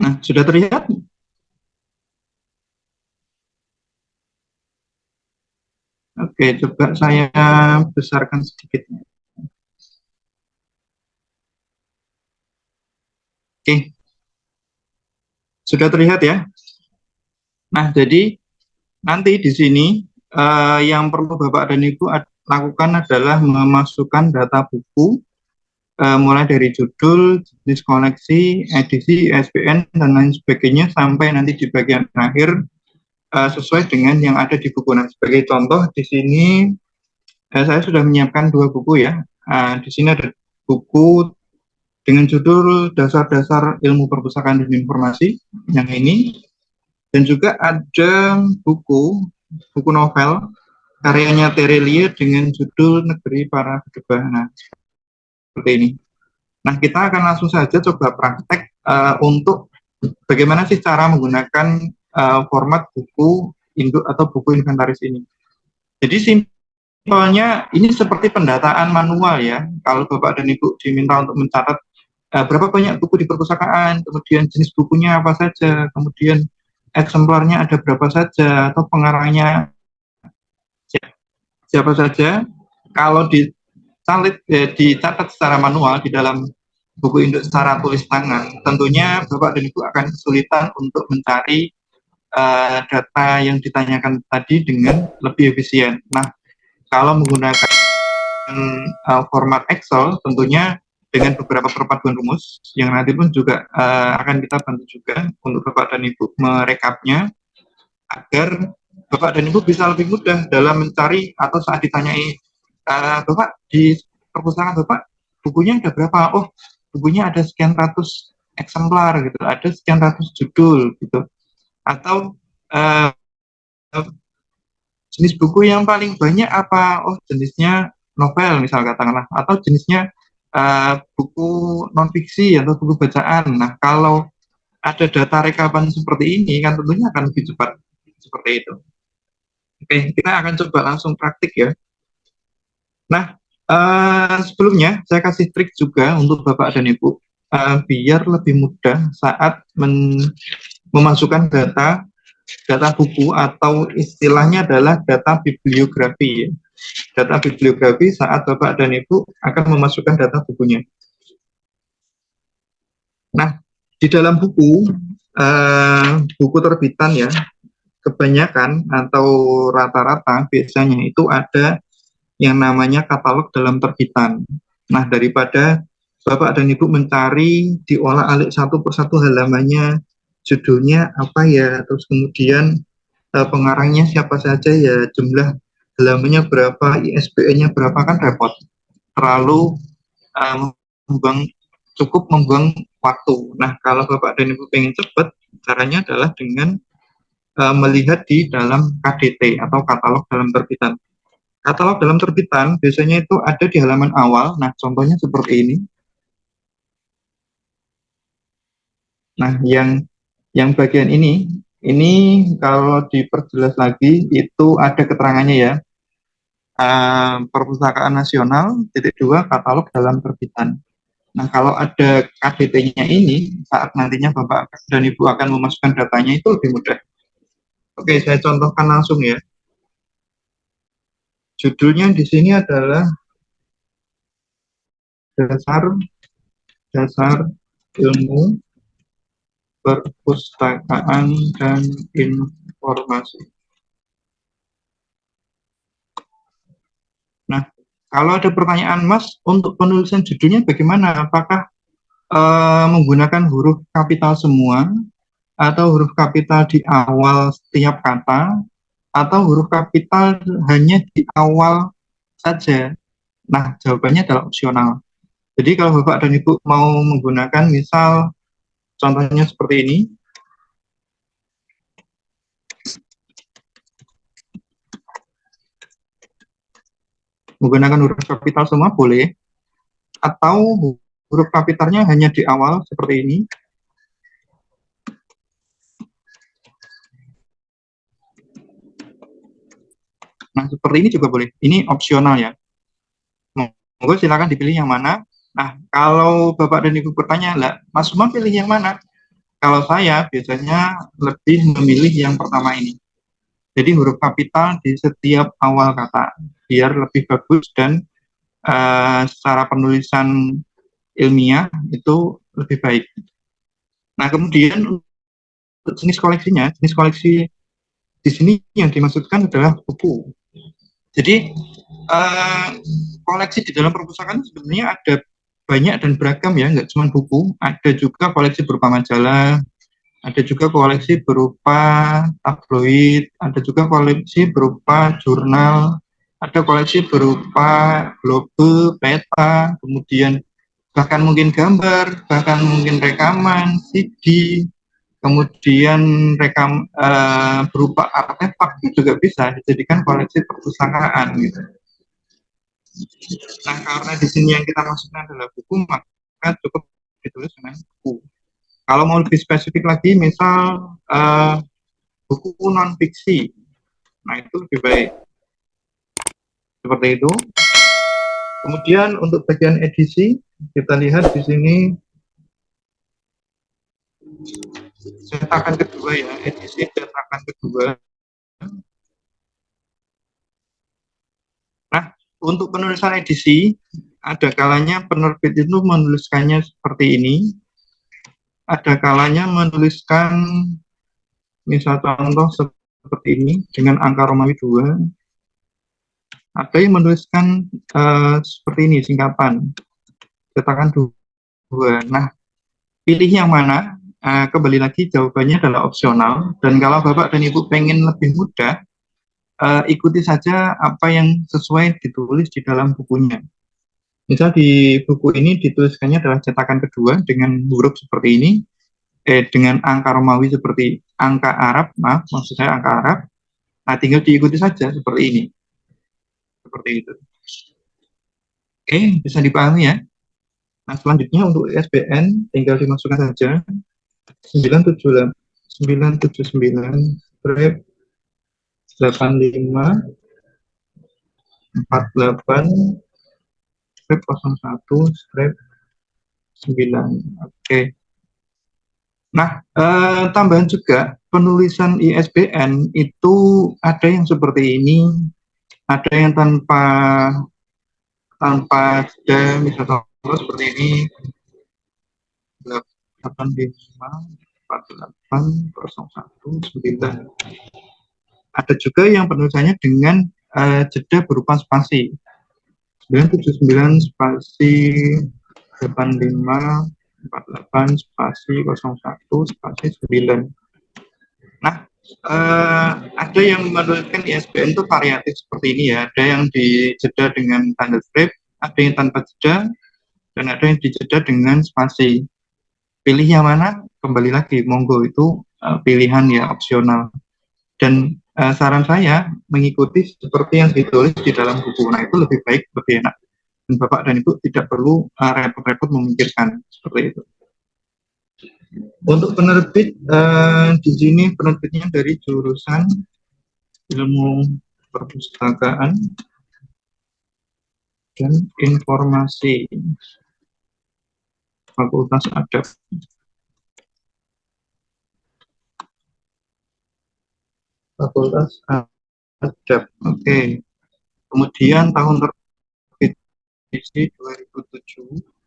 Nah, sudah terlihat? Oke, coba saya besarkan sedikit. Oke, sudah terlihat ya? Nah, jadi nanti di sini yang perlu Bapak dan Ibu lakukan adalah memasukkan data buku mulai dari judul, jenis koleksi, edisi, ISBN, dan lain sebagainya sampai nanti di bagian terakhir sesuai dengan yang ada di buku. Nah, sebagai contoh di sini saya sudah menyiapkan dua buku ya. Di sini ada buku dengan judul Dasar-Dasar Ilmu Perpustakaan dan Informasi yang ini, dan juga ada buku novel karyanya Terelie dengan judul Negeri Para Gedebah. Nah, seperti ini. Nah, kita akan langsung saja coba praktek untuk bagaimana sih cara menggunakan format buku induk atau buku inventaris ini. Jadi simpelnya ini seperti pendataan manual ya. Kalau Bapak dan Ibu diminta untuk mencatat berapa banyak buku di perpustakaan, kemudian jenis bukunya apa saja, kemudian eksemplarnya ada berapa saja, atau pengarangnya siapa saja. Kalau dicatat secara manual di dalam buku induk secara tulis tangan, tentunya Bapak dan Ibu akan kesulitan untuk mencari data yang ditanyakan tadi dengan lebih efisien. Nah, kalau menggunakan format Excel, tentunya dengan beberapa perpaduan rumus yang nanti pun juga akan kita bantu juga untuk Bapak dan Ibu merekapnya agar Bapak dan Ibu bisa lebih mudah dalam mencari atau saat ditanyai Bapak di perpustakaan Bapak bukunya ada berapa? Oh, bukunya ada sekian ratus eksemplar gitu, ada sekian ratus judul gitu. Atau jenis buku yang paling banyak apa? Oh, jenisnya novel misal katakanlah, atau jenisnya buku non fiksi atau buku bacaan. Nah, kalau ada data rekapan seperti ini kan tentunya akan lebih cepat seperti itu. Oke, kita akan coba langsung praktik ya. Nah, sebelumnya saya kasih trik juga untuk Bapak dan Ibu biar lebih mudah saat memasukkan data buku atau istilahnya adalah data bibliografi ya. Data bibliografi saat Bapak dan Ibu akan memasukkan data bukunya. Nah, di dalam buku terbitan ya, kebanyakan atau rata-rata biasanya itu ada yang namanya katalog dalam terbitan. Nah, daripada Bapak dan Ibu mencari diolah-alik satu persatu halamannya, judulnya apa ya, terus kemudian pengarangnya siapa saja ya, jumlah halamannya berapa, ISBN-nya berapa, kan repot. Terlalu membuang, cukup membuang waktu. Nah, kalau Bapak dan Ibu pengen cepat, caranya adalah dengan melihat di dalam KDT atau katalog dalam terbitan. Katalog dalam terbitan biasanya itu ada di halaman awal. Nah, contohnya seperti ini. Nah, yang bagian ini kalau diperjelas lagi itu ada keterangannya ya. Perpustakaan Nasional, _2, katalog dalam terbitan. Nah, kalau ada KDT-nya ini, saat nantinya Bapak dan Ibu akan memasukkan datanya itu lebih mudah. Oke, saya contohkan langsung ya. Judulnya di sini adalah dasar ilmu perpustakaan dan informasi. Nah, kalau ada pertanyaan Mas, untuk penulisan judulnya bagaimana? Apakah menggunakan huruf kapital semua, atau huruf kapital di awal setiap kata, atau huruf kapital hanya di awal saja? Nah, jawabannya adalah opsional. Jadi kalau Bapak dan Ibu mau menggunakan misal contohnya seperti ini, menggunakan huruf kapital semua boleh, atau huruf kapitalnya hanya di awal seperti ini. Nah, seperti ini juga boleh. Ini opsional ya. Monggo silakan dipilih yang mana. Nah, kalau Bapak dan Ibu bertanya, lah, Mas Umam pilih yang mana? kalau saya biasanya lebih memilih yang pertama ini. Jadi huruf kapital di setiap awal kata, biar lebih bagus dan secara penulisan ilmiah itu lebih baik. Nah, kemudian untuk jenis koleksinya, jenis koleksi di sini yang dimaksudkan adalah buku. Jadi koleksi di dalam perpustakaan sebenarnya ada banyak dan beragam ya, nggak cuma buku, ada juga koleksi berupa majalah, ada juga koleksi berupa tabloid, ada juga koleksi berupa jurnal, ada koleksi berupa globe, peta, kemudian bahkan mungkin gambar, bahkan mungkin rekaman, CD, kemudian berupa artefak itu juga bisa dijadikan koleksi perpustakaan gitu. Nah, karena di sini yang kita maksudkan adalah buku, maka cukup ditulis dengan buku. Kalau mau lebih spesifik lagi, misal buku non fiksi, nah itu lebih baik seperti itu. Kemudian untuk bagian edisi, kita lihat di sini cetakan kedua ya, edisi cetakan kedua. Nah, untuk penulisan edisi, ada kalanya penerbit itu menuliskannya seperti ini, ada kalanya menuliskan misal contoh seperti ini dengan angka Romawi 2, ada yang menuliskan seperti ini singkatan cetakan 2. Nah, pilih yang mana? Kembali lagi jawabannya adalah opsional, dan kalau Bapak dan Ibu pengen lebih mudah, ikuti saja apa yang sesuai ditulis di dalam bukunya. Misal di buku ini dituliskannya adalah cetakan kedua dengan huruf seperti ini, dengan angka Romawi seperti angka Arab, maaf, maksud saya angka Arab. Nah, tinggal diikuti saja seperti ini. Seperti itu. Oke, bisa dipahami ya. Nah, selanjutnya untuk ISBN tinggal dimasukkan saja 979 85 48 01 9. Oke. Nah, tambahan juga penulisan ISBN itu ada yang seperti ini, ada yang tanpa jeda, misalnya seperti ini 85 48 01 9. Ada juga yang penulisannya dengan jeda berupa spasi 979 spasi 85 48 spasi 01 spasi 9. Nah, ada yang menuliskan ISBN itu variatif seperti ini ya. Ada yang dijeda dengan tanda strip, ada yang tanpa jeda, dan ada yang dijeda dengan spasi. Pilih yang mana? Kembali lagi, monggo itu pilihan ya opsional. Dan saran saya mengikuti seperti yang ditulis di dalam buku. Nah, itu lebih baik, lebih enak. Dan Bapak dan Ibu tidak perlu repot-repot memikirkan seperti itu. Untuk penerbit, di sini penerbitnya dari jurusan ilmu perpustakaan dan informasi, Fakultas Adab. Fakultas Adab, oke. Kemudian tahun terbit edisi 2007.